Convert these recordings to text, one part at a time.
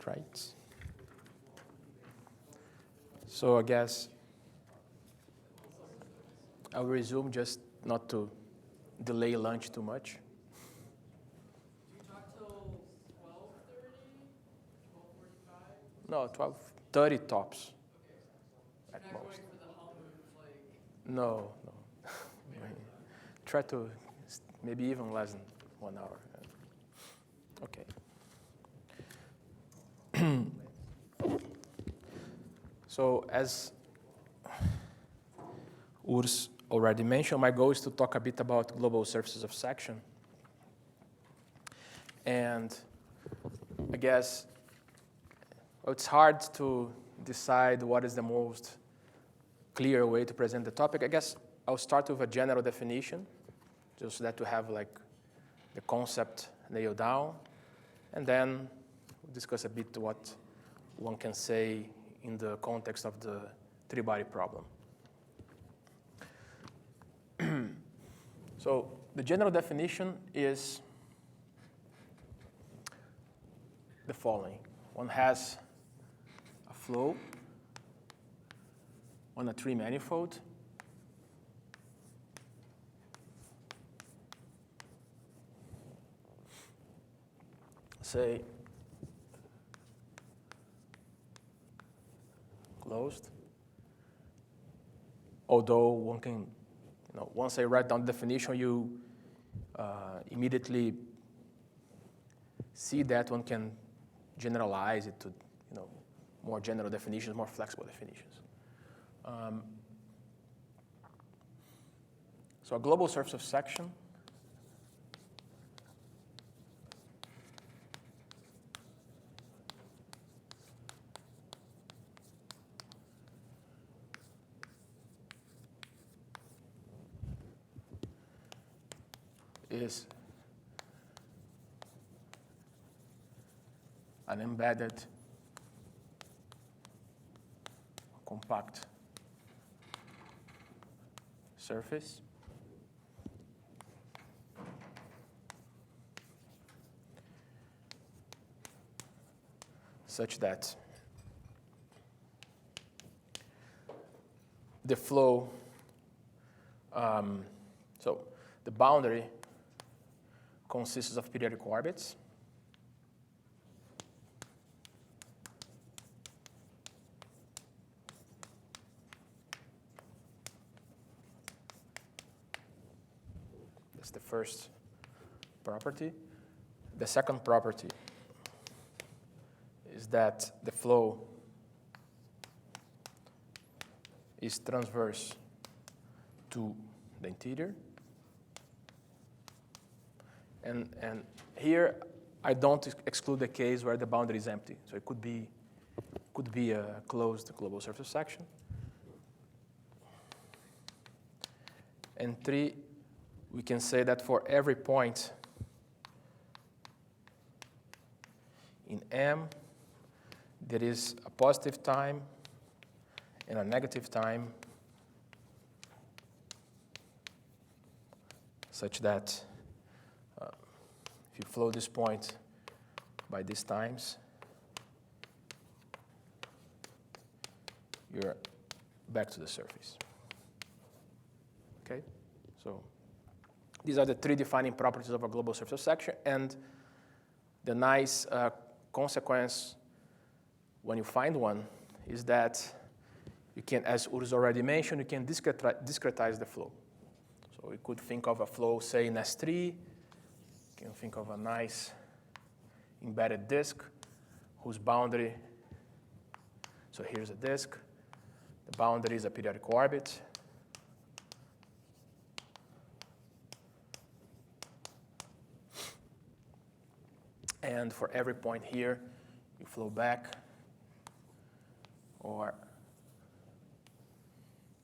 right? So I guess I'll resume just not to delay lunch too much. Do you talk till 12:30, 12:45? No, 12:30 tops. Okay. At You're not most. going for the Hamiltonian, No. Try to maybe even less than 1 hour. Okay. So as Urs already mentioned, my goal is to talk a bit about global surfaces of section. And I guess it's hard to decide what is the most clear way to present the topic. I guess I'll start with a general definition, just so that to have like the concept nailed down, and then we'll discuss a bit what one can say in the context of the three-body problem. So the general definition is the following. One has a flow on a three-manifold. Say closed. Although one can, once I write down the definition, you immediately see that one can generalize it to, more general definitions, more flexible definitions. So a global surface of section is an embedded compact surface such that the flow, so the boundary consists of periodic orbits. That's the first property. The second property is that the flow is transverse to the interior. And here, I don't exclude the case where the boundary is empty. So it could be a closed global surface section. And 3, we can say that for every point in M, there is a positive time and a negative time such that if you flow this point by these times, you're back to the surface. Okay? So these are the 3 defining properties of a global surface of section. And the nice consequence when you find one is that you can, as Urs already mentioned, you can discretize the flow. So we could think of a flow, say, in S3. You can think of a nice embedded disk whose boundary, so here's a disk. The boundary is a periodic orbit. And for every point here, you flow back or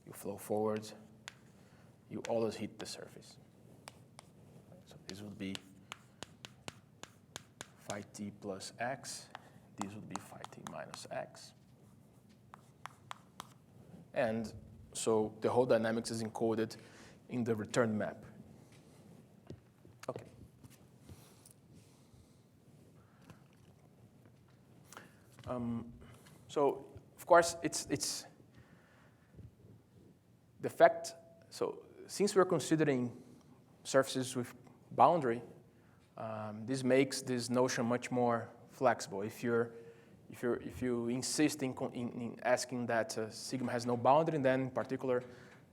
you flow forward. You always hit the surface. So this would be phi t plus x. This would be phi t minus x. And so the whole dynamics is encoded in the return map. Okay. So of course, it's the fact. So since we're considering surfaces with boundary, this makes this notion much more flexible. If you insist in asking that sigma has no boundary, then in particular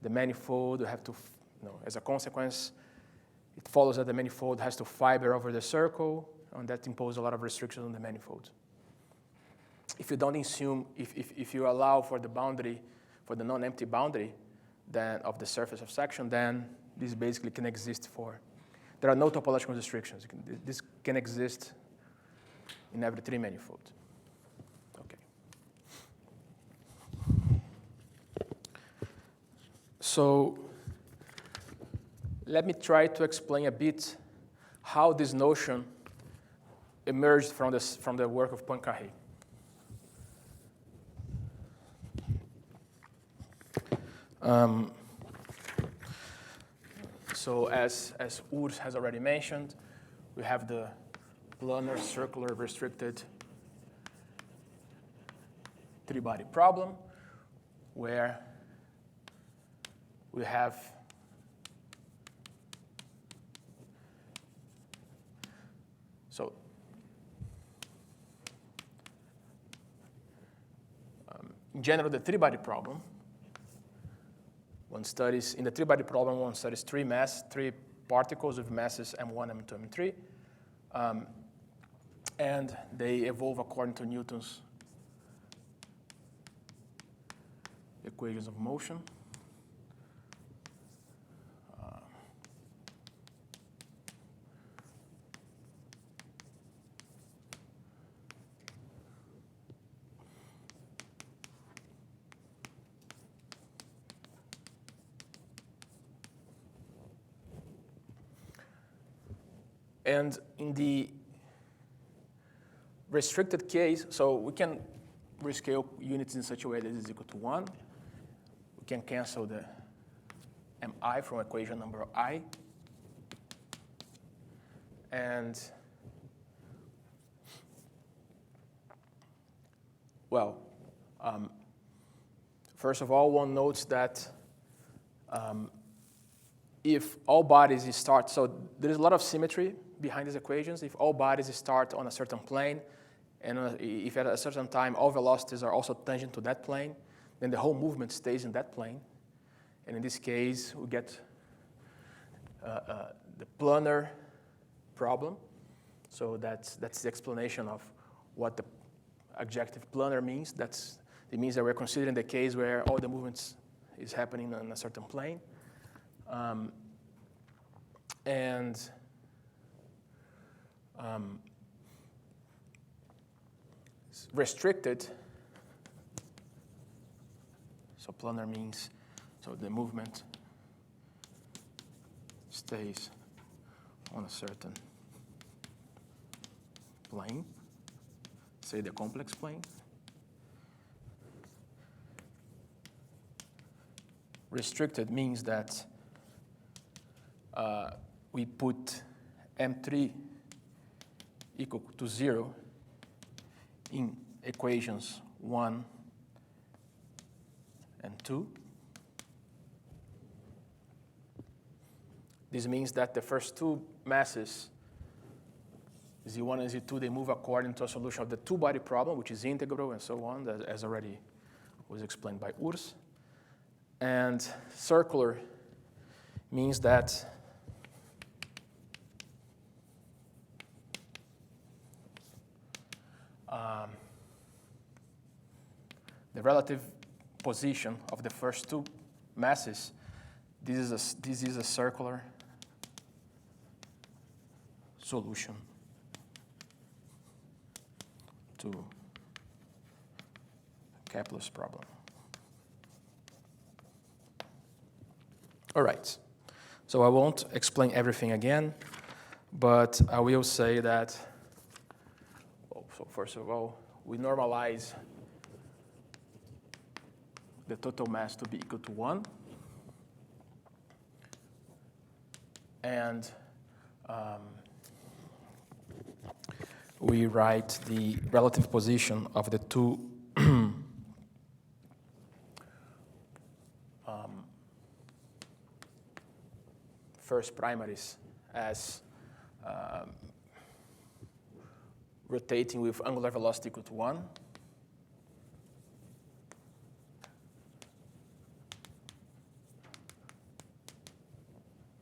the manifold will have to, as a consequence, it follows that the manifold has to fiber over the circle, and that imposes a lot of restrictions on the manifold. If you don't assume, if you allow for the boundary, for the non-empty boundary, then of the surface of section, then this basically can exist for. There are no topological restrictions. This can exist in every 3 manifold. Okay. So let me try to explain a bit how this notion emerged from the work of Poincaré. So as Urs has already mentioned, we have the planar circular restricted 3-body problem, where we have in general, the 3-body problem, one studies, in the 3-body problem, one studies 3 particles with masses m1, m2, m3, and they evolve according to Newton's equations of motion. And in the restricted case, so we can rescale units in such a way that is equal to 1. We can cancel the mi from equation number I. And, well, first of all, one notes that if all bodies start, so there is a lot of symmetry behind these equations. If all bodies start on a certain plane, and if at a certain time all velocities are also tangent to that plane, then the whole movement stays in that plane. And in this case, we get the planar problem. So that's the explanation of what the adjective planar means. It means that we're considering the case where all the movements is happening on a certain plane. Restricted, so planar means, so the movement stays on a certain plane, say the complex plane. Restricted means that we put m3 equal to 0 in equations 1 and 2. This means that the first 2 masses, Z1 and Z2, they move according to a solution of the 2-body problem, which is integral and so on, as already was explained by Urs. And circular means that the relative position of the first 2 masses, this is a circular solution to Kepler's problem. All right, so I won't explain everything again, but I will say that, so first of all, we normalize the total mass to be equal to 1. And we write the relative position of the two first primaries as rotating with angular velocity equal to 1.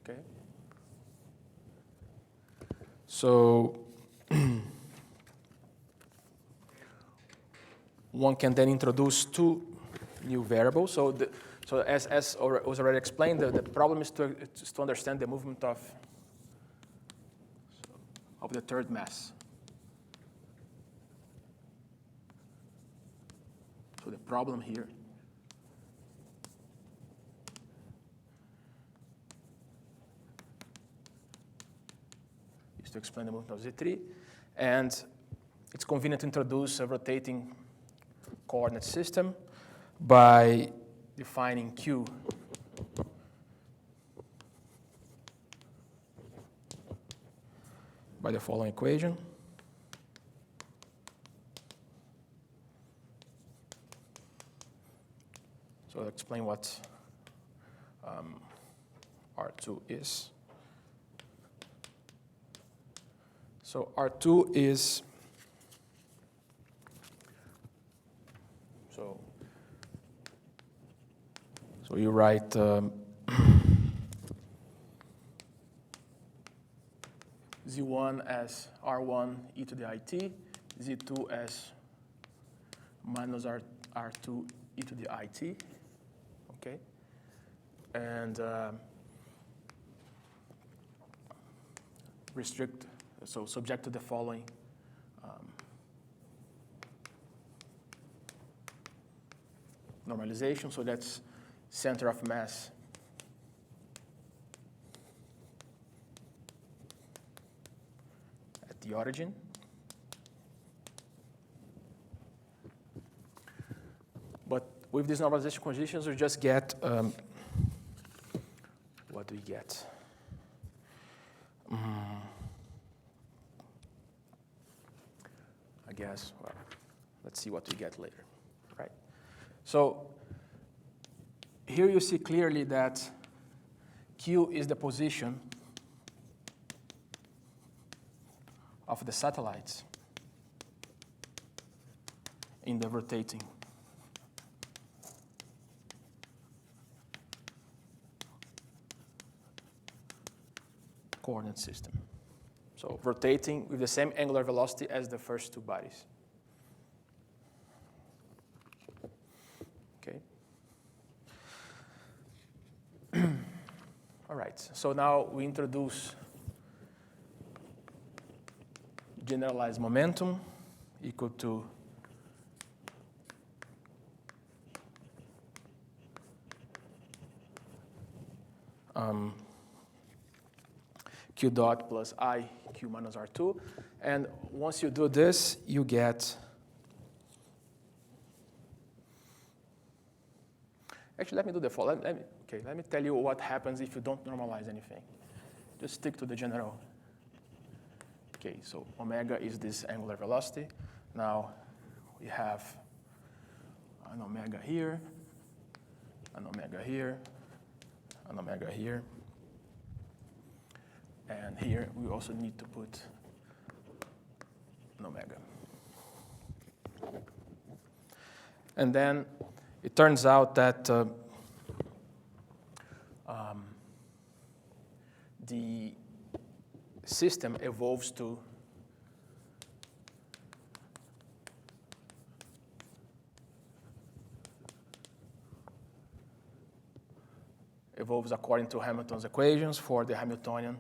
Okay. So one can then introduce two new variables. So as was already explained, the problem is to understand the movement of the third mass. So the problem here is to explain the movement of Z3, and it's convenient to introduce a rotating coordinate system by defining Q by the following equation. So I'll explain what R2 is. So R2 is, so you write Z1 as R1 e to the IT, Z2 as minus R2 e to the IT, okay? And so subject to the following normalization, so that's center of mass at the origin. But with these normalization conditions, we just get, what do we get? I guess, well, let's see what we get later, right? So here you see clearly that Q is the position of the satellites in the rotating coordinate system. So rotating with the same angular velocity as the first two bodies. Okay. All right, so now we introduce generalized momentum equal to Q dot plus I Q minus R2. And once you do this, you get, actually, let me do the following. Let me tell you what happens if you don't normalize anything. Just stick to the general. Okay, so omega is this angular velocity. Now we have an omega here, an omega here, an omega here. And here we also need to put an omega. And then it turns out that the system evolves according to Hamilton's equations for the Hamiltonian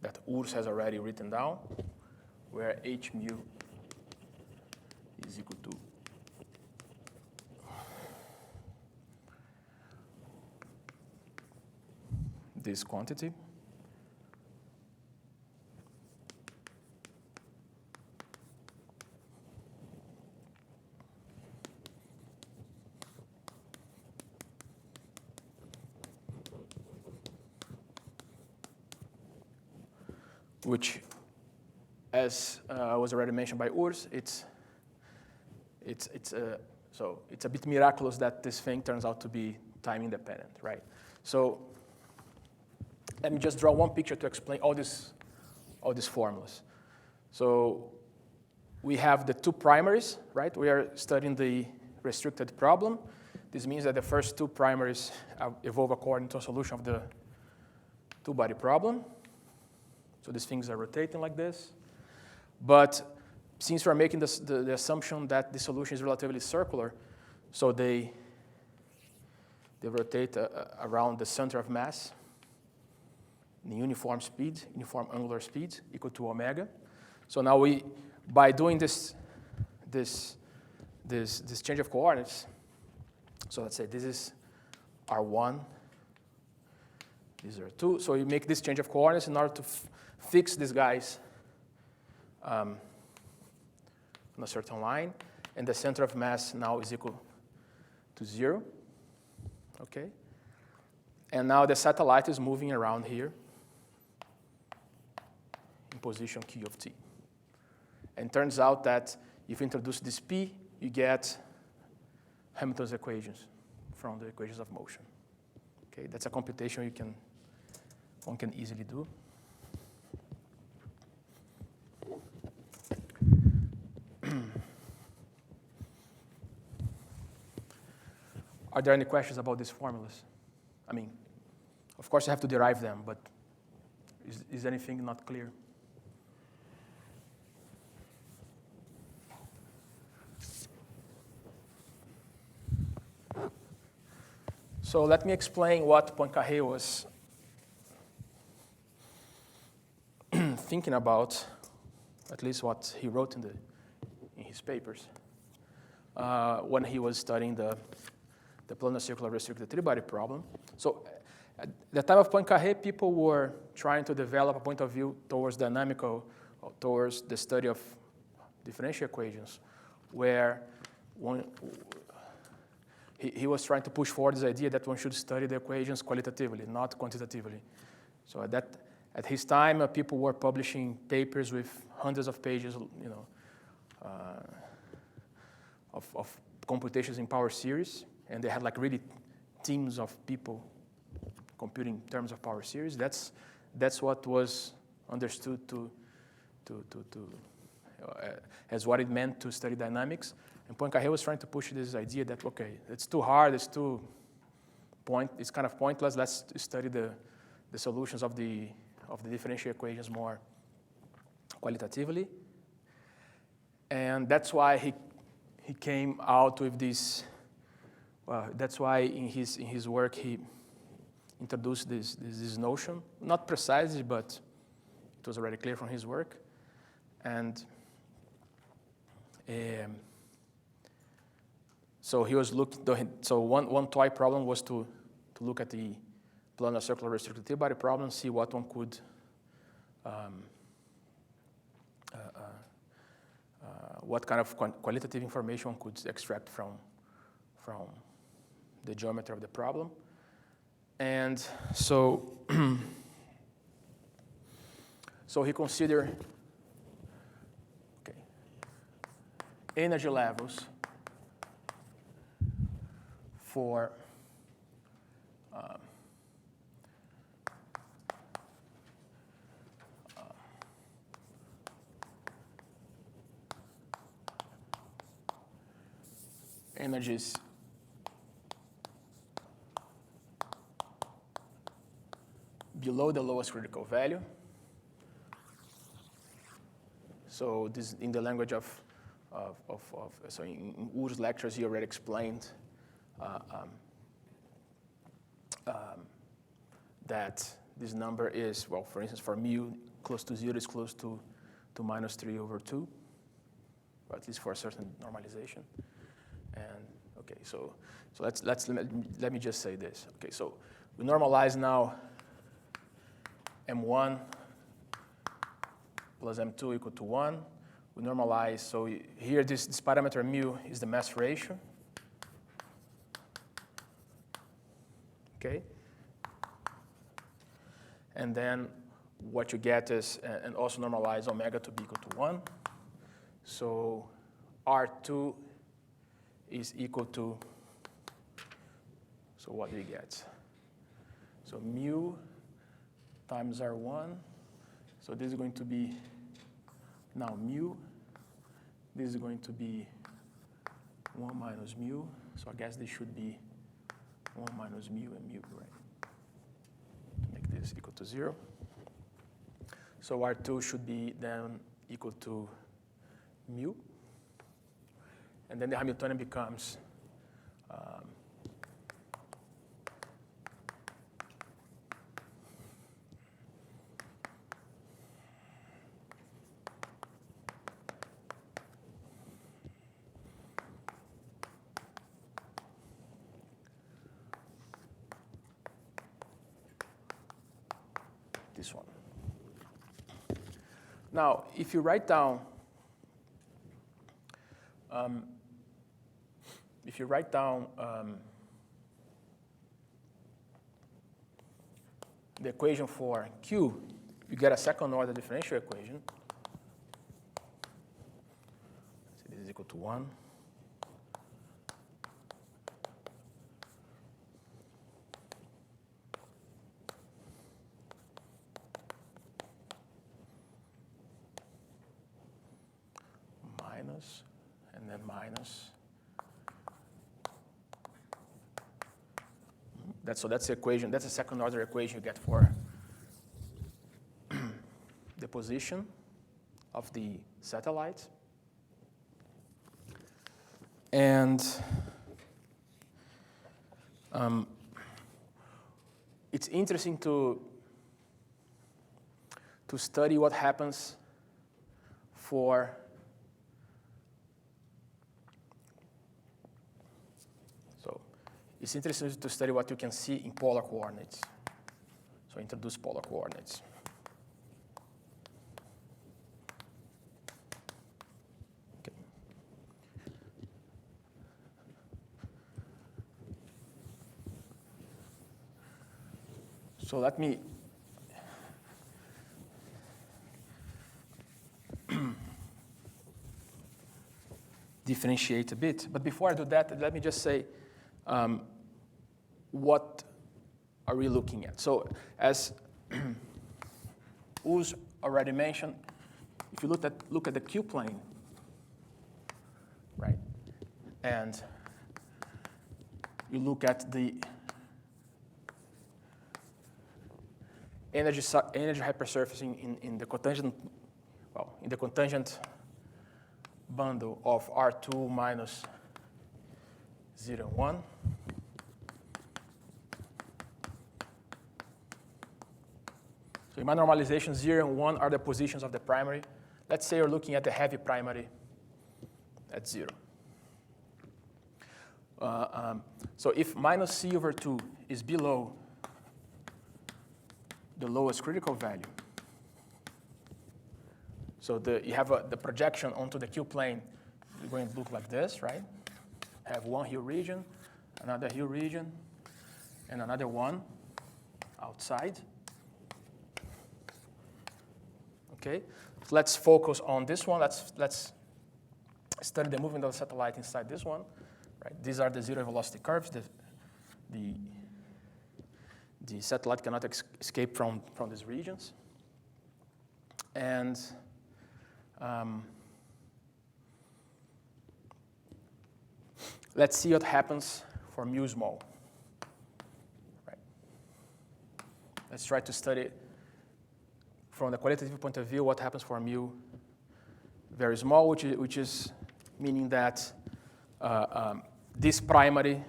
that Urs has already written down, where h mu is equal to this quantity. which, as was already mentioned by Urs, so it's a bit miraculous that this thing turns out to be time independent, right? So let me just draw one picture to explain all these formulas. So we have the two primaries, right? We are studying the restricted problem. This means that the first two primaries evolve according to a solution of the two-body problem. So these things are rotating like this. But since we're making the assumption that the solution is relatively circular, so they rotate around the center of mass in uniform speed, uniform angular speed, equal to omega. So now by doing this change of coordinates, so let's say this is R1, these are 2. So you make this change of coordinates in order to fix these guys on a certain line, and the center of mass now is equal to 0, okay? And now the satellite is moving around here in position Q of t. And it turns out that if you introduce this P, you get Hamilton's equations from the equations of motion. Okay, that's a computation one can easily do. Are there any questions about these formulas? I mean, of course you have to derive them, but is anything not clear? So let me explain what Poincaré was thinking about, at least what he wrote in his papers, when he was studying the planar circular restricted three-body problem. So at the time of Poincaré, people were trying to develop a point of view towards towards the study of differential equations, where he was trying to push forward this idea that one should study the equations qualitatively, not quantitatively. So at his time, people were publishing papers with hundreds of pages, of computations in power series, and they had like really teams of people computing terms of power series. That's what was understood as what it meant to study dynamics. And Poincaré was trying to push this idea that, okay, it's too hard, it's kind of pointless. Let's study the solutions of the differential equations more qualitatively. And that's why he came out with this. That's why in his work he introduced this notion, not precisely, but it was already clear from his work. And so he was so one toy problem was to look at the planar circular restricted three-body problem, see what one could what kind of qualitative information one could extract from the geometry of the problem. And so he considered energy levels for energies below the lowest critical value. So this, in the language so in Urs' lectures, he already explained that this number is, well, for instance, for mu close to 0 is close to minus 3 over 2, or at least for a certain normalization. And okay, so let me just say this. Okay, so we normalize now m1 plus m2 equal to 1. We normalize, so here this parameter mu is the mass ratio. Okay? And then what you get is, and also normalize omega to be equal to 1. So R2 is equal to, so what do you get? So mu times R1. So this is going to be now mu. This is going to be 1 minus mu. So I guess this should be 1 minus mu and mu, right? Make this equal to 0. So R2 should be then equal to mu. And then the Hamiltonian becomes this one. Now, if you write down, the equation for Q, you get a second order differential equation. So this is equal to 1. Minus, and then minus. So that's the equation. That's the second order equation you get for the position of the satellite. And it's interesting to study what happens for it's interesting to study what you can see in polar coordinates. So introduce polar coordinates. Okay. So let me differentiate a bit. But before I do that, let me just say, what are we looking at? So as Uz already mentioned, if you look at the Q plane, right, and you look at the energy hypersurfacing in the cotangent, in the cotangent bundle of R2 minus 0 and 1. So in my normalization, 0 and 1 are the positions of the primary. Let's say you're looking at the heavy primary at 0. So if minus C over 2 is below the lowest critical value, so you have the projection onto the Q plane is going to look like this, right? Have one Hill region, another Hill region, and another one outside. Okay, so let's focus on this one. Let's study the movement of the satellite inside this one. Right? These are the zero velocity curves. The satellite cannot escape from these regions. And let's see what happens for mu small. Right? Let's try to study from the qualitative point of view what happens for mu very small, which is meaning that this primary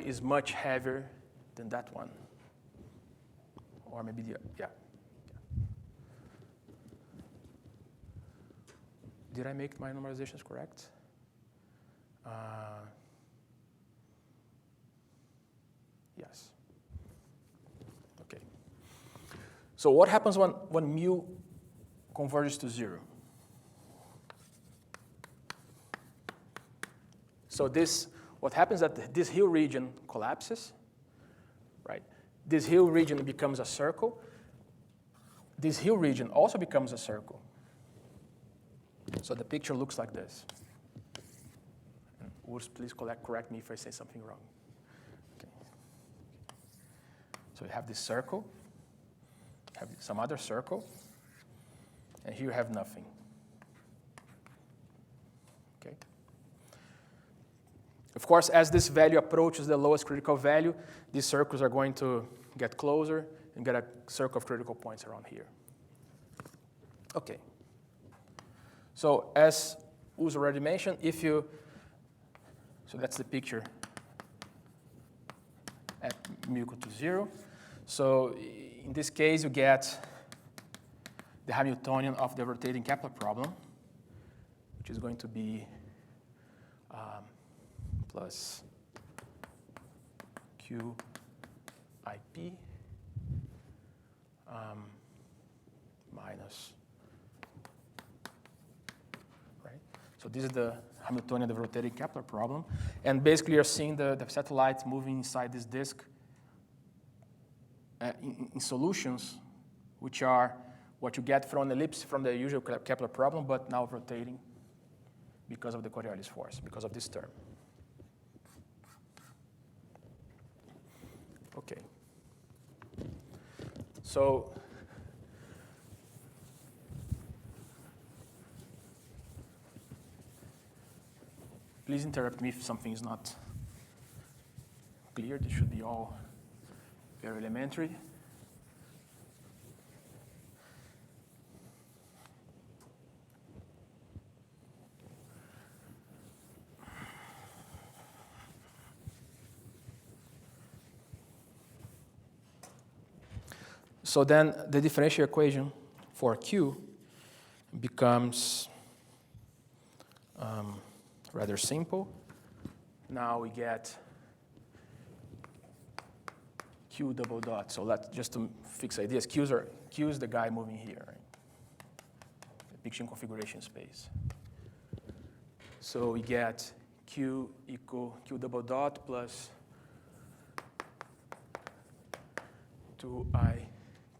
is much heavier than that one. Or maybe yeah. Did I make my normalizations correct? Yes. Okay. So what happens when mu converges to 0? So what happens is that this Hill region collapses, right? this Hill region becomes a circle. This Hill region also becomes a circle. So the picture looks like this. Urs, please correct me if I say something wrong. Okay. So you have this circle, have some other circle, and here you have nothing. Okay. Of course, as this value approaches the lowest critical value, these circles are going to get closer and get a circle of critical points around here. Okay. So as Urs already mentioned, so that's the picture at mu equal to 0. So in this case, you get the Hamiltonian of the rotating Kepler problem, which is going to be plus QIP minus, right? So this is the Hamiltonian of the rotating Kepler problem. And basically, you're seeing the satellite moving inside this disk in solutions, which are what you get from an ellipse from the usual Kepler problem, but now rotating because of the Coriolis force, because of this term. Okay. So please interrupt me if something is not clear. This should be all very elementary. So then the differential equation for Q becomes rather simple. Now we get Q double dot. So just to fix ideas, Q is the guy moving here, right? The picture in configuration space. So we get Q equal Q double dot plus 2I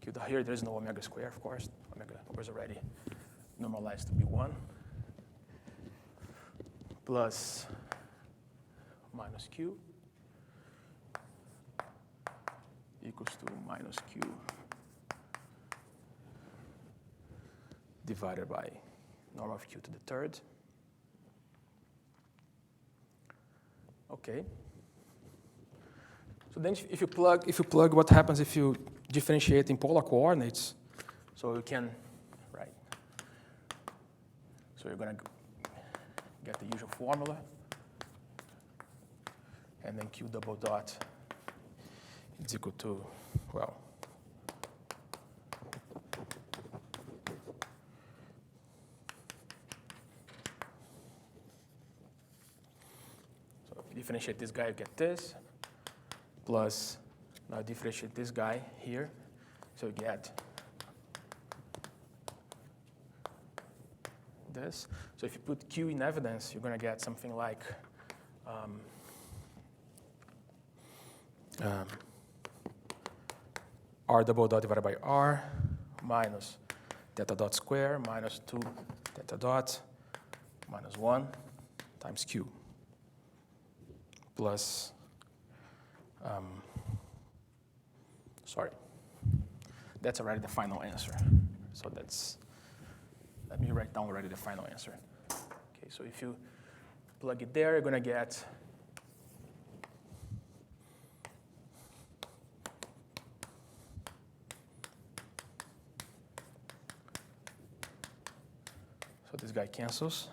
Q. Here there is no omega square, of course. Omega was already normalized to be 1. Plus minus Q equals to minus Q divided by norm of Q to the third. Okay. So then if you plug what happens if you differentiate in polar coordinates, so you can, right. So you're going to get the usual formula. And then Q double dot is equal to, well, so if you differentiate this guy, you get this, plus now differentiate this guy here, so you get this. So if you put Q in evidence, you're going to get something like R double dot divided by R minus theta dot square minus 2 theta dot minus 1 times Q plus, sorry, that's already the final answer. So let me write down already the final answer. Okay, so if you plug it there, you're going to get so this guy cancels.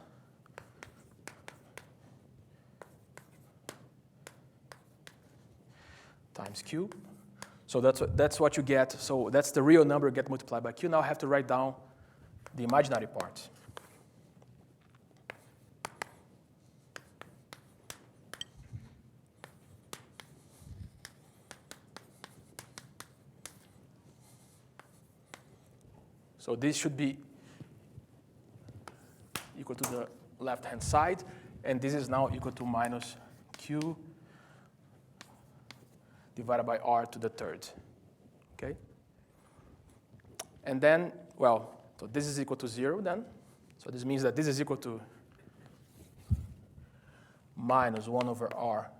Times Q. So that's what you get. So that's the real number get multiplied by Q. Now I have to write down the imaginary part. So this should be equal to the left-hand side, and this is now equal to minus Q divided by r to the third. Okay? And then, well, so this is equal to 0 then. So this means that this is equal to minus 1 over r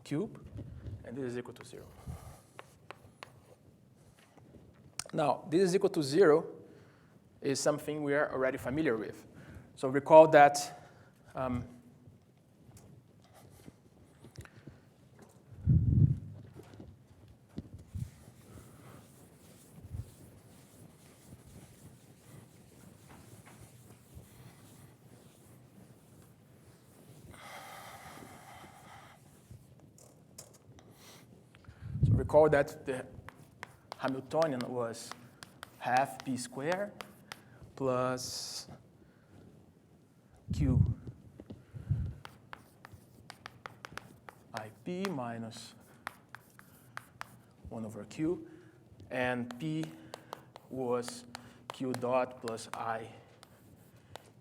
cubed, and this is equal to 0. Now, this is equal to 0 is something we are already familiar with. So recall that the Hamiltonian was half p squared plus q ip minus 1 over q, and p was q dot plus I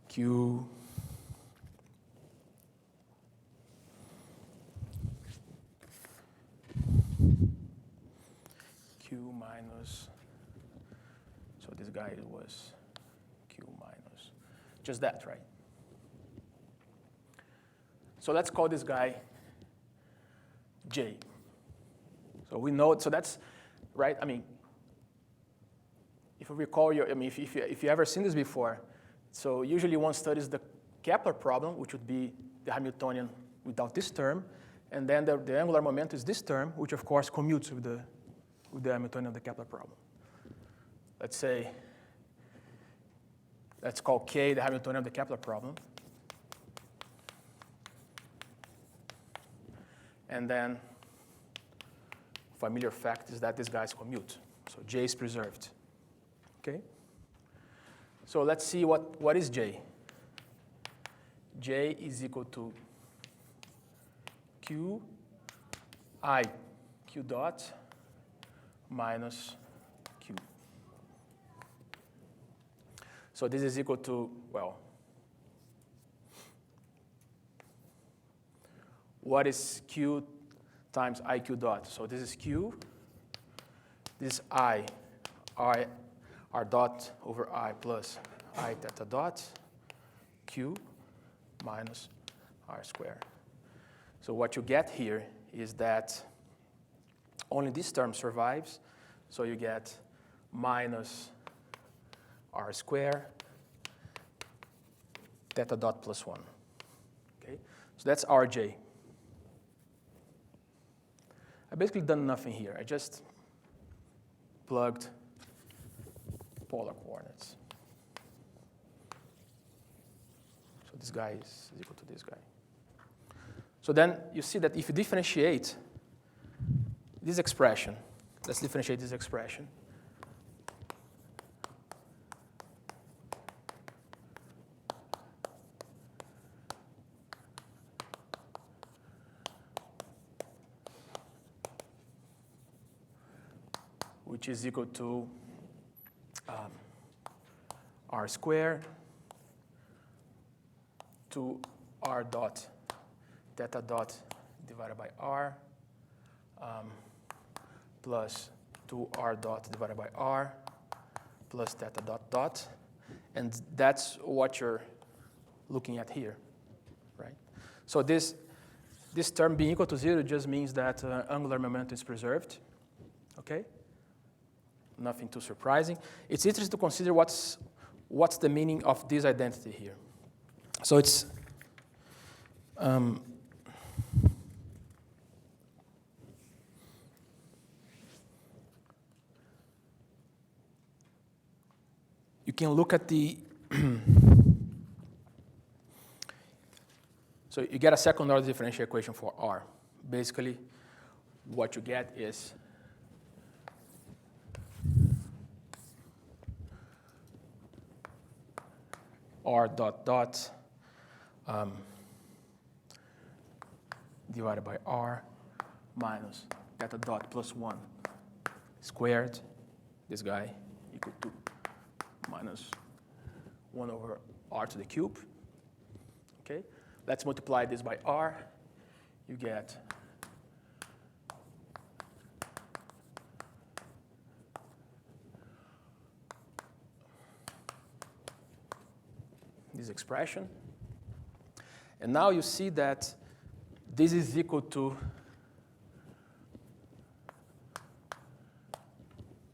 q minus, so this guy was q minus, just that, right? So let's call this guy J. So we know, so that's, right, I mean, if you recall if you ever seen this before, so usually one studies the Kepler problem, which would be the Hamiltonian without this term, and then the angular momentum is this term, which of course commutes with the Hamiltonian of the Kepler problem. Let's say, let's call K the Hamiltonian of the Kepler problem. And then familiar fact is that this guy's commute. So J is preserved. Okay? So let's see what is J. J is equal to Q I Q dot minus Q. So this is equal to, well, what is Q times IQ dot? So this is Q, this is I, R dot over I plus I theta dot, Q minus R squared. So what you get here is that only this term survives, so you get minus R squared theta dot plus 1. Okay? So that's Rj. I basically done nothing here. I just plugged polar coordinates. So this guy is equal to this guy. So then you see that if you differentiate this expression, let's differentiate this expression. Which is equal to R squared to R dot theta dot divided by R plus 2R dot divided by R plus theta dot dot. And that's what you're looking at here, right? So this term being equal to 0 just means that angular momentum is preserved, okay? Nothing too surprising. It's interesting to consider what's the meaning of this identity here. So it's you can look at the so you get a second order differential equation for R. Basically, what you get is R dot dot divided by R minus theta dot plus 1 squared, this guy, equal to minus 1 over R to the cube. Okay, let's multiply this by R. You get this expression. And now you see that this is equal to,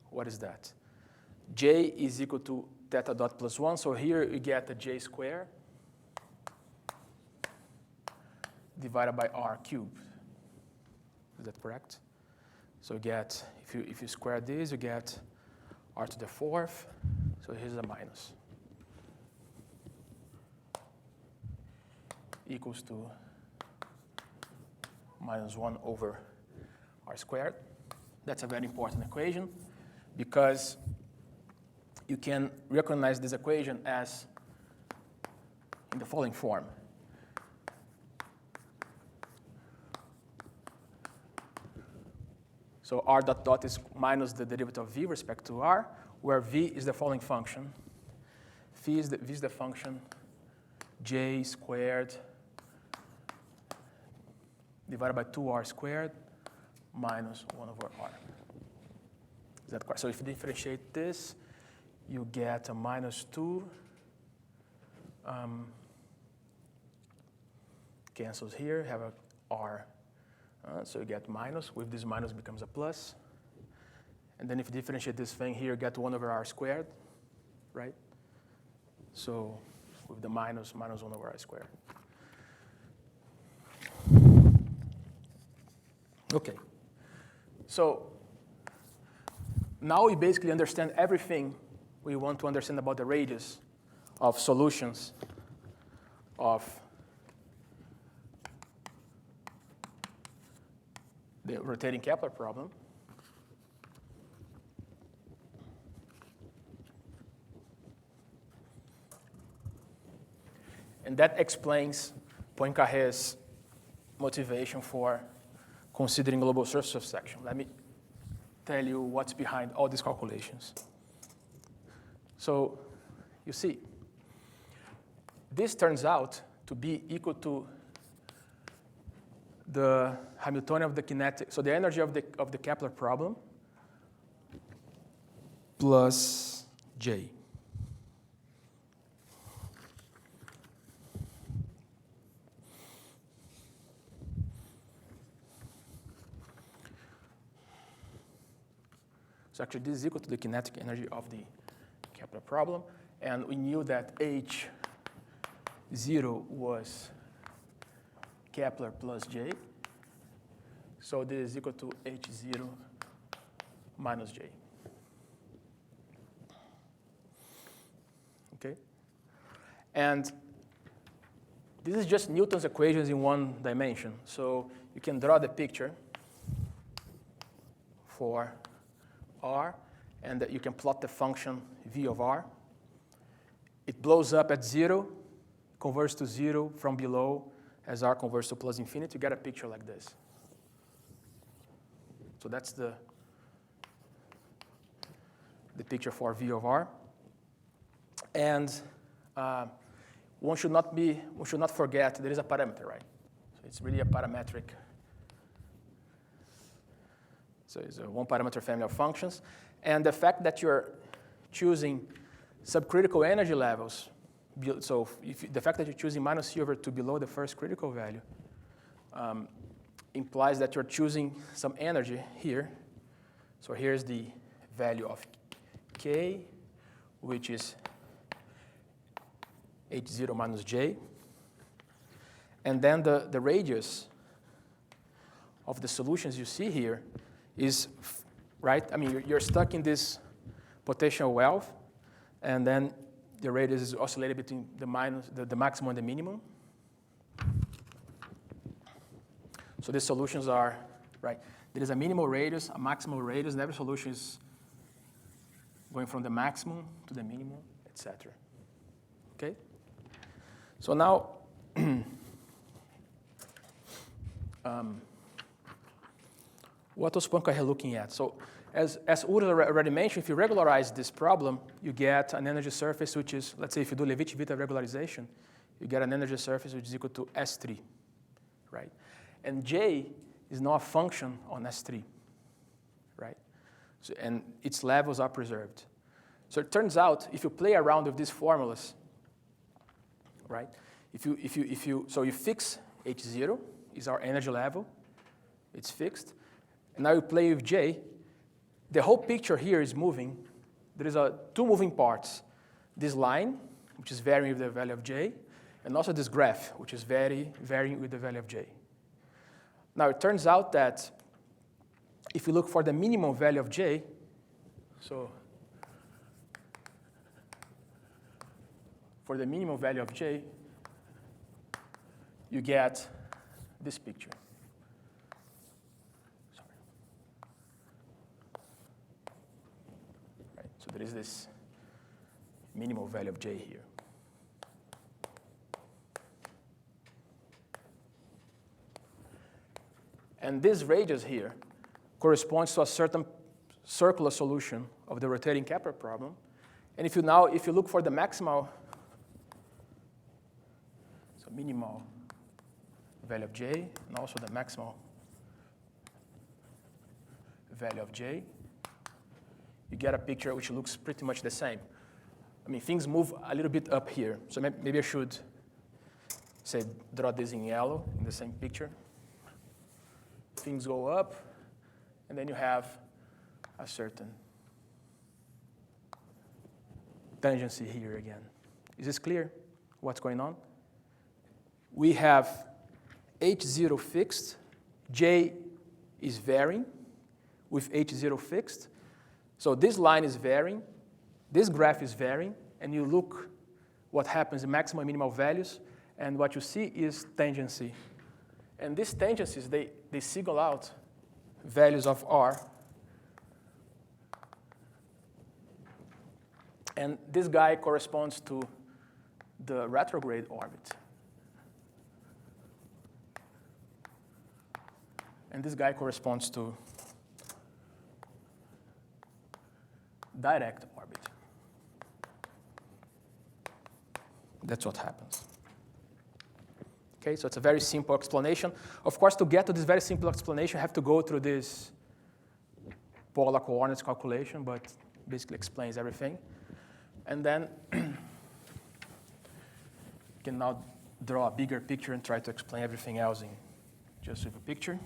what is that? J is equal to theta dot plus 1. So here you get a j squared divided by r cubed. Is that correct? So you get, if you square this, you get r to the 4th. So here's a minus. Equals to minus 1 over r squared. That's a very important equation because you can recognize this equation as in the following form. So r dot dot is minus the derivative of v with respect to r, where v is the following function. V is the function j squared divided by 2r squared minus 1 over r. Is that correct? So if you differentiate this, you get a minus 2. Cancels here, have a r. So you get minus. With this minus becomes a plus. And then if you differentiate this thing here, you get 1 over r squared, right? So with the minus, minus 1 over r squared. Okay. So now we basically understand everything we want to understand about the radius of solutions of the rotating Kepler problem. And that explains Poincaré's motivation for considering global surface of section. Let me tell you what's behind all these calculations. So you see, this turns out to be equal to the Hamiltonian of the kinetic, so the energy of the Kepler problem plus J. So actually this is equal to the kinetic energy of the Kepler problem, and we knew that H0 was Kepler plus J. So this is equal to H0 minus J. Okay? And this is just Newton's equations in one dimension. So you can draw the picture for R, and you can plot the function V of R. It blows up at 0, converts to 0 from below as R converts to plus infinity. You get a picture like this. So that's the picture for V of R. And one should not forget there is a parameter, right? So it's really a parametric. So it's a one-parameter family of functions. And the fact that you're choosing subcritical energy levels, so the fact that you're choosing minus C over 2 below the first critical value implies that you're choosing some energy here. So here's the value of K, which is H0 minus J. And then the radius of the solutions you see here is, right? I mean, you're stuck in this potential wealth, and then the radius is oscillated between the maximum and the minimum. So these solutions are, right? There is a minimal radius, a maximal radius, and every solution is going from the maximum to the minimum, etc. Okay? So now, what was Poincaré looking at? So as Urs already mentioned, if you regularize this problem, you get an energy surface which is, let's say if you do Levi-Civita regularization, you get an energy surface which is equal to S3, right? And J is now a function on S3, right? So, and its levels are preserved. So it turns out, if you play around with these formulas, right? So you fix H0 is our energy level. It's fixed. And now you play with J. The whole picture here is moving. There is two moving parts. This line, which is varying with the value of J, and also this graph, which is varying with the value of J. Now, it turns out that if you look for the minimum value of J, so for the minimum value of J, you get this picture. Sorry. Right, so there is this minimal value of J here. And this radius here corresponds to a certain circular solution of the rotating Kepler problem. And if you look for the maximal, so minimal value of J, and also the maximal value of J, you get a picture which looks pretty much the same. I mean, things move a little bit up here. So maybe I should, say, draw this in yellow in the same picture. Things go up, and then you have a certain tangency here again. Is this clear, what's going on? We have H0 fixed. J is varying with H0 fixed. So this line is varying. This graph is varying. And you look what happens in maximal and minimal values. And what you see is tangency. And these tangencies, they single out values of R. And this guy corresponds to the retrograde orbit. And this guy corresponds to direct orbit. That's what happens. Okay, so it's a very simple explanation. Of course, to get to this very simple explanation, you have to go through this polar coordinates calculation, but basically explains everything. And then you can now draw a bigger picture and try to explain everything else in just with a picture.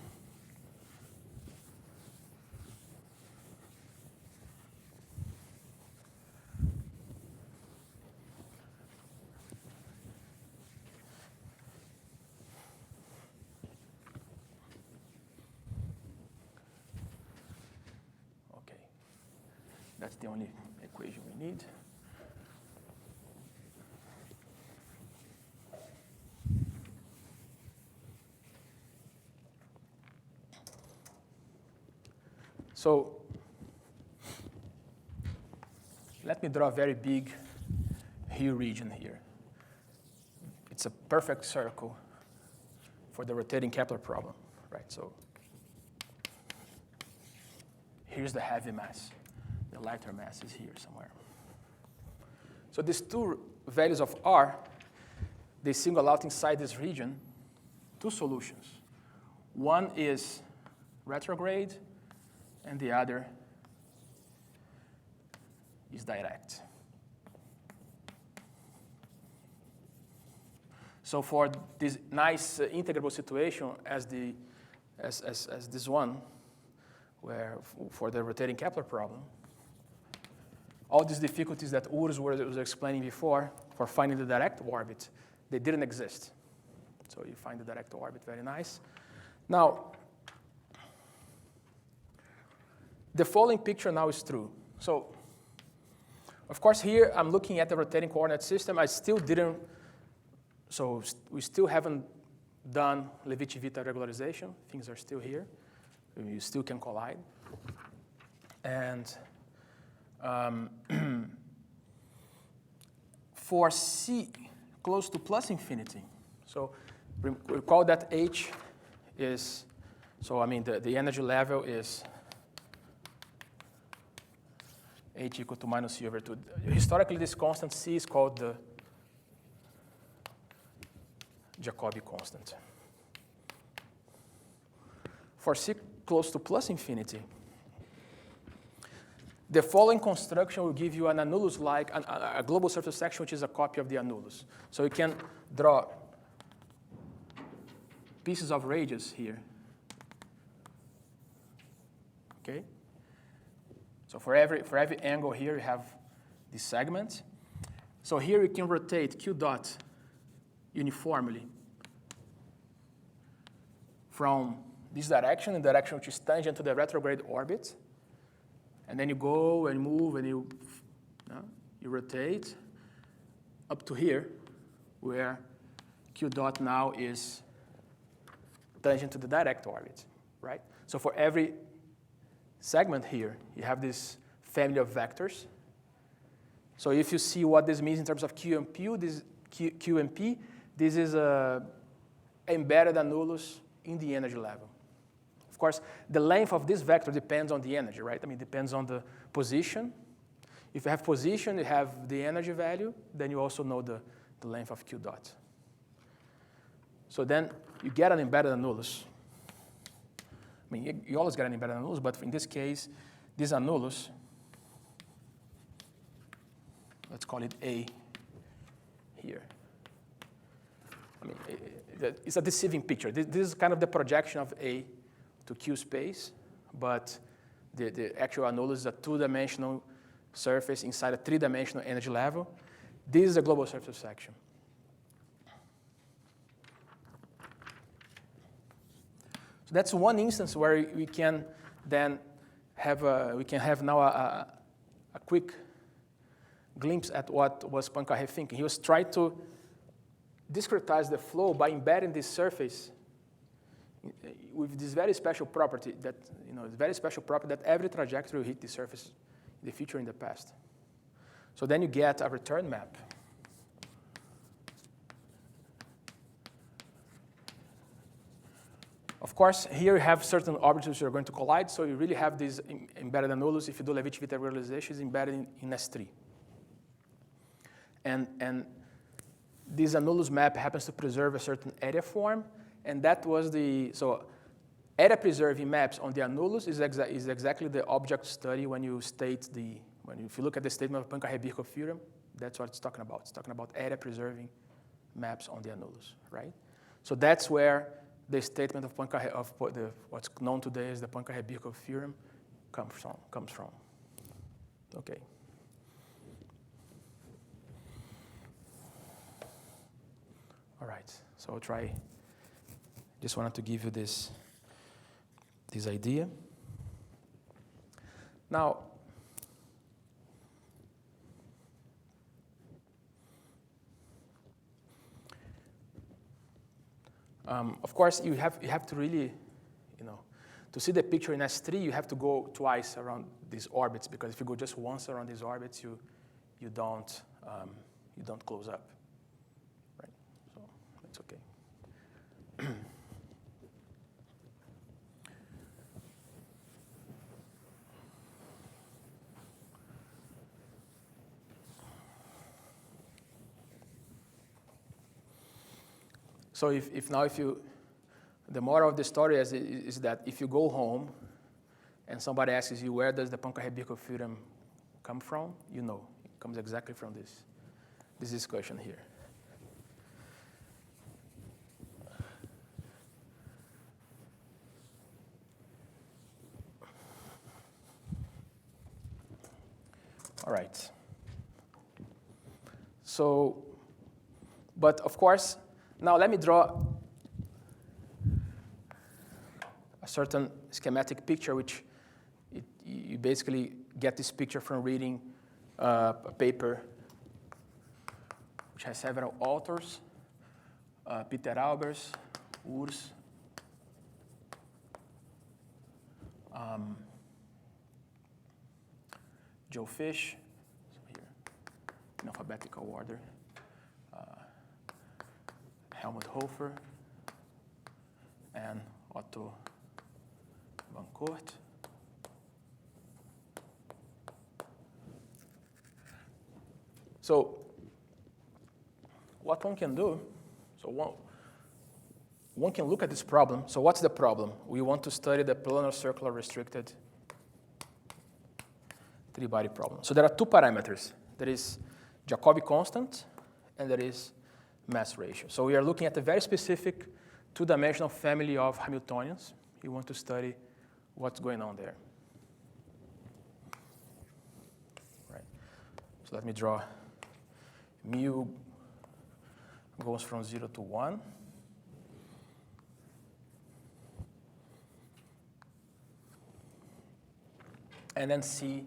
That's the only equation we need. So let me draw a very big hue region here. It's a perfect circle for the rotating Kepler problem, right? So here's the heavy mass. The lighter mass is here somewhere. So these two values of R, they single out inside this region two solutions. One is retrograde, and the other is direct. So for this nice integrable situation as this one, where for the rotating Kepler problem, all these difficulties that Urs was explaining before for finding the direct orbit, they didn't exist. So you find the direct orbit, very nice. Now, the following picture now is true. So, of course, here I'm looking at the rotating coordinate system. I still didn't, so we still haven't done Levi-Civita regularization. Things are still here. You still can collide. And for C close to plus infinity, so recall that H is, so I mean the energy level is H equal to minus C over 2. Historically, this constant C is called the Jacobi constant. For C close to plus infinity, the following construction will give you an annulus-like, a global surface section which is a copy of the annulus. So you can draw pieces of radius here. Okay? So for every angle here, you have this segment. So here you can rotate q dot uniformly from this direction, the direction which is tangent to the retrograde orbit. And then you go and move and you rotate up to here, where q dot now is tangent to the direct orbit, right? So for every segment here, you have this family of vectors. So if you see what this means in terms of Q and P, this is a embedded annulus in the energy level. Of course, the length of this vector depends on the energy, right? I mean, it depends on the position. If you have position, you have the energy value, then you also know the length of Q dot. So then you get an embedded annulus. I mean, you always get an embedded annulus, but in this case, this annulus, let's call it A here. I mean, it's a deceiving picture. This is kind of the projection of A to Q space, but the actual annulus is a two-dimensional surface inside a three-dimensional energy level. This is a global surface section. So that's one instance where we can then have now a quick glimpse at what was Poincaré thinking. He was trying to discretize the flow by embedding this surface with this very special property that, every trajectory will hit the surface in the future and in the past. So then you get a return map. Of course, here you have certain orbitals which are going to collide, so you really have this embedded annulus. If you do Levi-Civita regularization, it's embedded in S3. And this annulus map happens to preserve a certain area form, and that was so area preserving maps on the annulus is exactly the object study when you state if you look at the statement of Poincaré-Birkhoff theorem, that's what it's talking about. It's talking about area preserving maps on the annulus, right? So that's where the statement of Poincaré, what's known today as the Poincaré-Birkhoff theorem, comes from. Okay. All right. So I'll try. Just wanted to give you this idea. Now, of course, you have to really, to see the picture in S3, you have to go twice around these orbits, because if you go just once around these orbits, you don't close up, right? So that's okay. So the moral of the story is that if you go home and somebody asks you, where does the Poincaré-Birkhoff theorem come from? You know, it comes exactly from this discussion here. All right. So, but of course, now let me draw a certain schematic picture, which you basically get this picture from reading a paper which has several authors, Peter Albers, Urs, Joe Fish, so here, in alphabetical order, Helmut Hofer, and Otto van Coort. So what one can do, one can look at this problem. So what's the problem? We want to study the planar circular restricted three-body problem. So there are two parameters. There is Jacobi constant, and there is mass ratio. So we are looking at a very specific two-dimensional family of Hamiltonians. You want to study what's going on there. Right. So let me draw. Mu goes from 0 to 1. And then C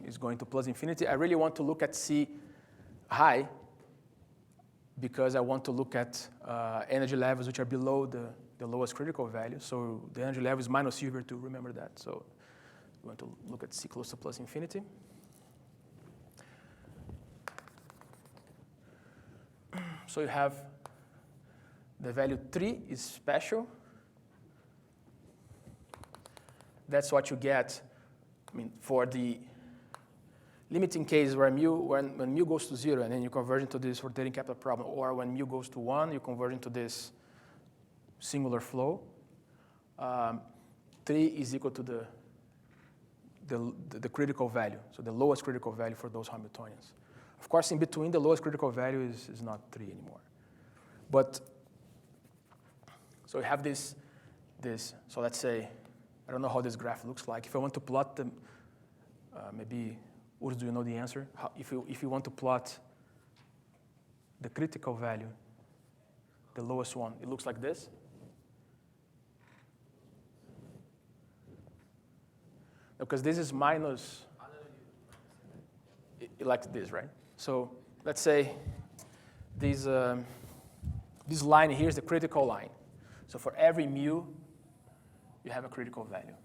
is going to plus infinity. I really want to look at C high because I want to look at energy levels which are below the lowest critical value. So the energy level is minus C over 2, remember that. So we want to look at C close to plus infinity. So you have the value 3 is special. That's what you get, I mean, for the limiting case where when mu goes to 0 and then you converge into this rotating Kepler problem, or when mu goes to 1, you converge into this singular flow. 3 is equal to the critical value, so the lowest critical value for those Hamiltonians. Of course, in between, the lowest critical value is not 3 anymore. But, so we have this, so let's say, I don't know how this graph looks like. If I want to plot them, maybe, Urs, do you know the answer? If you want to plot the critical value, the lowest one, it looks like this. Because this is minus, like this, right? So let's say this line here is the critical line. So for every mu, you have a critical value.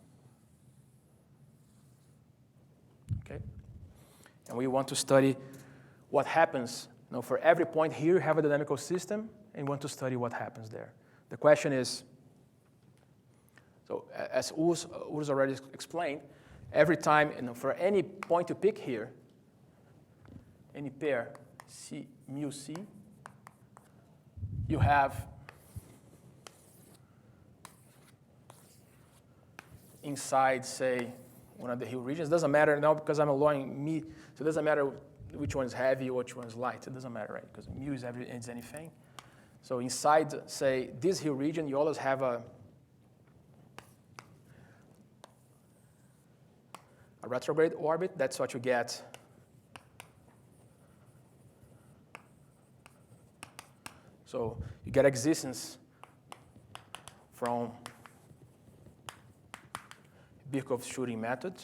Okay? And we want to study what happens. You know, for every point here, you have a dynamical system, and we want to study what happens there. The question is, so as Urs already explained, every time, you know, for any point you pick here, any pair, C, mu C, you have inside, say, one of the Hill regions. It doesn't matter now because I'm allowing me, so it doesn't matter which one is heavy or which one is light. It doesn't matter, right? Because mu is anything. So inside, say, this Hill region, you always have a retrograde orbit. That's what you get so you get existence from Birkhoff's shooting method.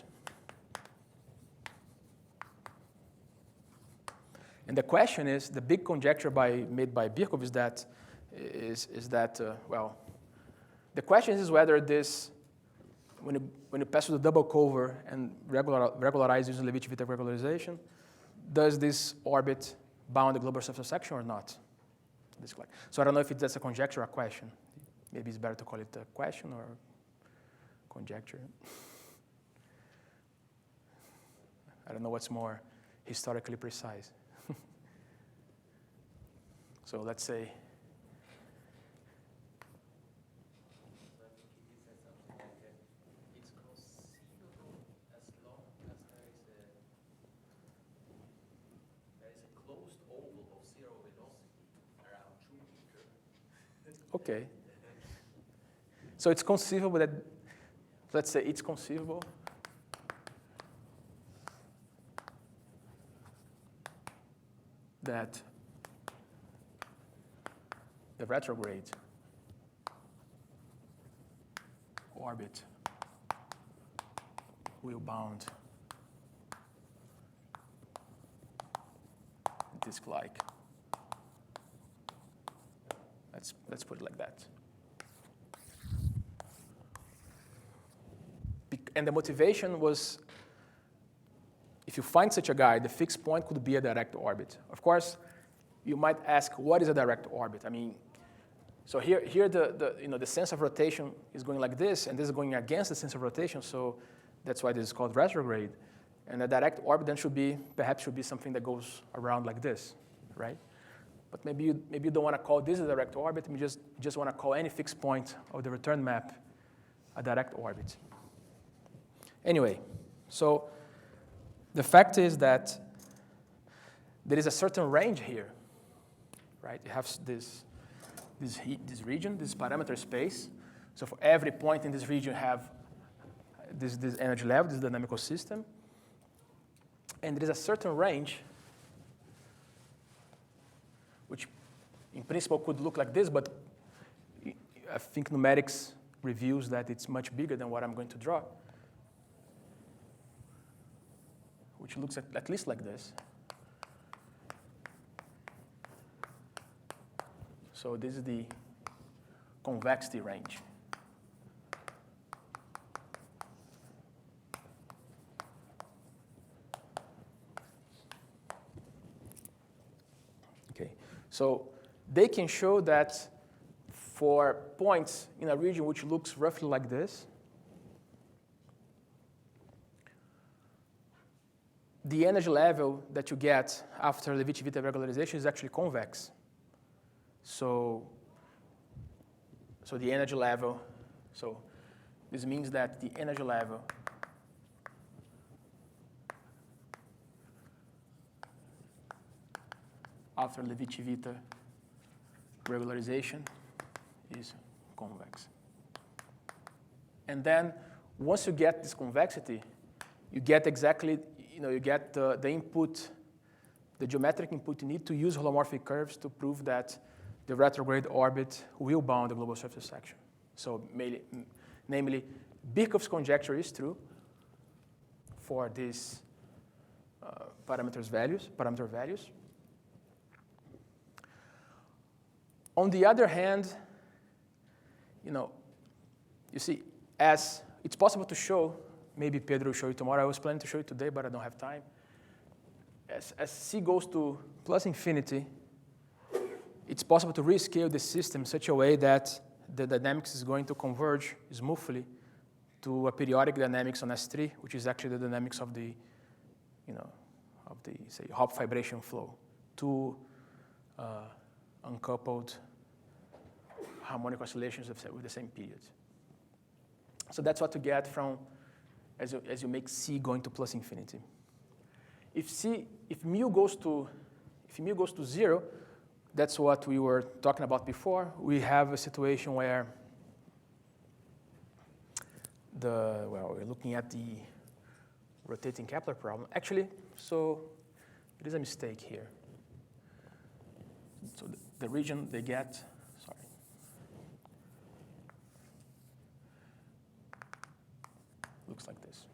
And the question is, the big conjecture made by Birkhoff is that well, the question is whether this, when you pass through the double cover and regularize using Levi-Civita regularization, does this orbit bound the global surface section or not? Disklike. So I don't know if that's a conjecture or a question. Maybe it's better to call it a question or conjecture. I don't know what's more historically precise. So let's say. It's conceivable as long as there is a closed oval of zero velocity around 2 meters. Okay. So it's conceivable that, let's say it's conceivable that the retrograde orbit will bound disklike. Let's put it like that. And the motivation was, if you find such a guy, the fixed point could be a direct orbit. Of course, you might ask, what is a direct orbit? I mean, so here the sense of rotation is going like this, and this is going against the sense of rotation, so that's why this is called retrograde. And a direct orbit then perhaps should be something that goes around like this, right? But maybe you don't want to call this a direct orbit, you just want to call any fixed point of the return map a direct orbit. Anyway, So the fact is that there is a certain range here, right? You have this region, this parameter space. So for every point in this region, you have this energy level, this dynamical system. And there is a certain range, which in principle could look like this, but I think numerics reveals that it's much bigger than what I'm going to draw, which looks at least like this. So this is the convexity range. Okay, so they can show that for points in a region which looks roughly like this, the energy level that you get after Levi-Civita regularization is actually convex. So the energy level, so this means that the energy level after Levi-Civita regularization is convex. And then once you get this convexity, you get exactly, you get the input, the geometric input you need to use holomorphic curves to prove that the retrograde orbit will bound the global surface section. So namely, Birkhoff's conjecture is true for these parameter values. On the other hand, you see, as it's possible to show, maybe Pedro will show you tomorrow. I was planning to show you today, but I don't have time. As c goes to plus infinity, it's possible to rescale the system in such a way that the dynamics is going to converge smoothly to a periodic dynamics on S3, which is actually the dynamics of the, say, Hopf vibration flow, two uncoupled harmonic oscillations with the same period. So that's what you get from as you make c going to plus infinity. If mu goes to 0, that's what we were talking about before. We have a situation where we're looking at the rotating Kepler problem. Actually, so there is a mistake here. So the region they get, looks like this.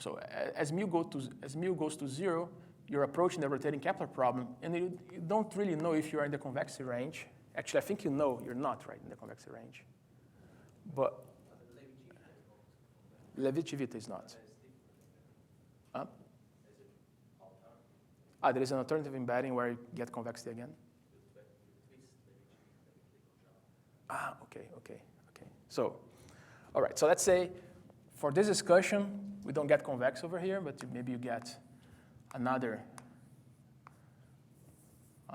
So as mu goes to 0, you're approaching the rotating Kepler problem, and you don't really know if you're in the convexity range. Actually, I think you know you're not right in the convexity range. But Levi-Civita is not. Huh? There is an alternative embedding where you get convexity again. Okay. So, all right, so let's say for this discussion, we don't get convex over here, but maybe you get another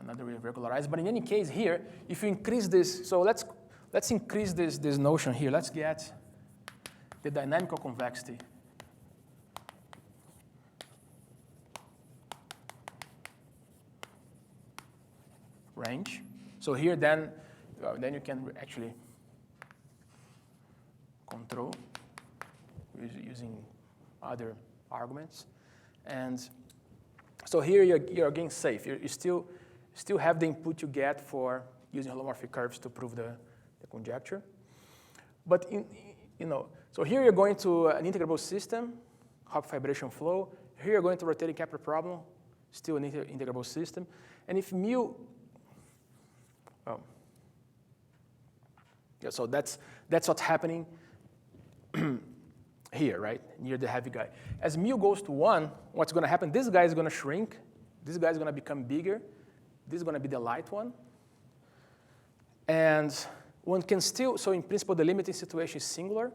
way of regularized. But in any case here, if you increase this, so let's increase this notion here. Let's get the dynamical convexity range. So here then you can actually control using other arguments. And so here you're again safe. You still have the input you get for using holomorphic curves to prove the conjecture. But so here you're going to an integrable system, Hopf vibration flow. Here you're going to rotating Kepler problem, still an integrable system. And if mu, so that's what's happening here, right, near the heavy guy. As mu goes to 1, what's going to happen? This guy is going to shrink. This guy is going to become bigger. This is going to be the light one. And one can still, so in principle, the limiting situation is singular,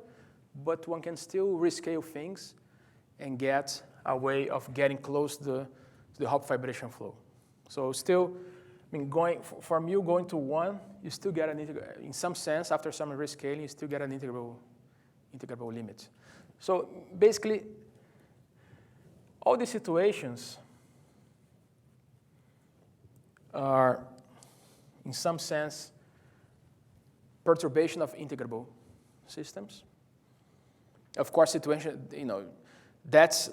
but one can still rescale things and get a way of getting close to the Hopf vibration flow. So still mean, from mu going to 1, you still get an integral. In some sense, after some rescaling, you still get an integrable limit. So basically, all these situations are, in some sense, perturbation of integrable systems. Of course, situation, that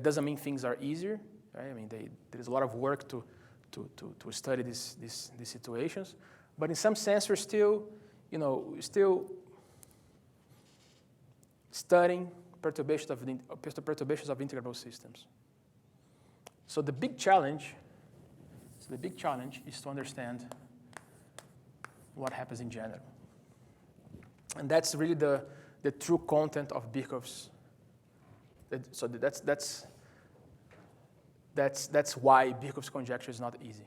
doesn't mean things are easier, right? I mean, there's a lot of work to study these situations, but in some sense, we're still studying perturbations of integrable systems. So the big challenge is to understand what happens in general. And that's really the true content of Birkhoff's. So that's why Birkhoff's conjecture is not easy.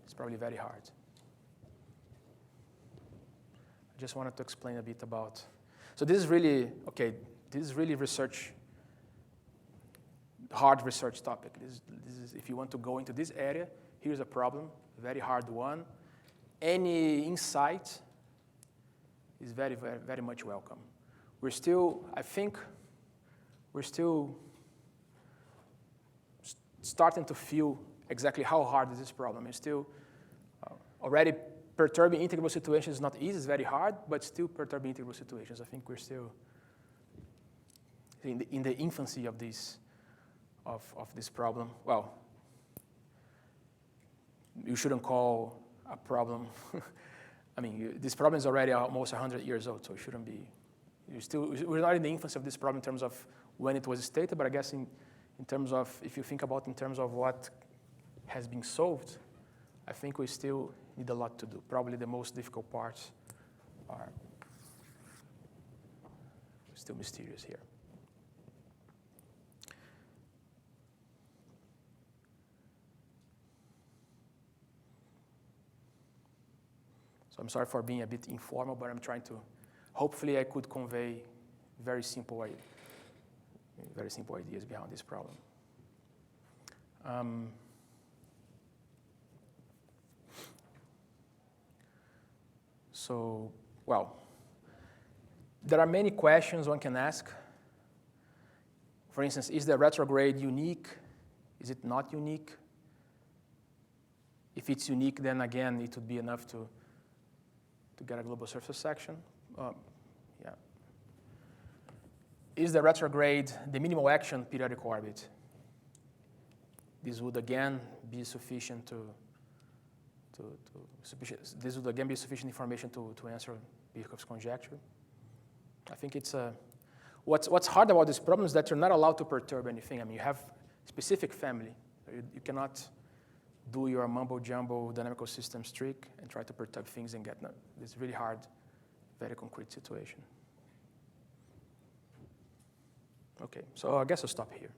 It's probably very hard. I just wanted to explain a bit about. So this is really hard research topic. This is if you want to go into this area, here's a problem, a very hard one. Any insight is very, very, very much welcome. I think we're still starting to feel exactly how hard is this problem. It's still already perturbing integrable situations is not easy, it's very hard, but still perturbing integrable situations. I think we're still in the infancy of this problem. Well, you shouldn't call a problem. I mean, this problem is already almost 100 years old, so it shouldn't be. We're not in the infancy of this problem in terms of when it was stated, but I guess in terms of, if you think about in terms of what has been solved, I think we still need a lot to do. Probably the most difficult parts are still mysterious here. So I'm sorry for being a bit informal, but I'm trying to, hopefully I could convey very simple ideas behind this problem. So, well, there are many questions one can ask. For instance, is the retrograde unique? Is it not unique? If it's unique, then again, it would be enough to get a global surface section. Yeah. Is the retrograde the minimal action periodic orbit? This would again be sufficient this would again be sufficient information to answer Birkhoff's conjecture. I think it's what's hard about this problem is that you're not allowed to perturb anything. I mean, you have specific family. You cannot do your mumbo-jumbo dynamical systems trick and try to perturb things and get none. It's really hard, very concrete situation. Okay, so I guess I'll stop here.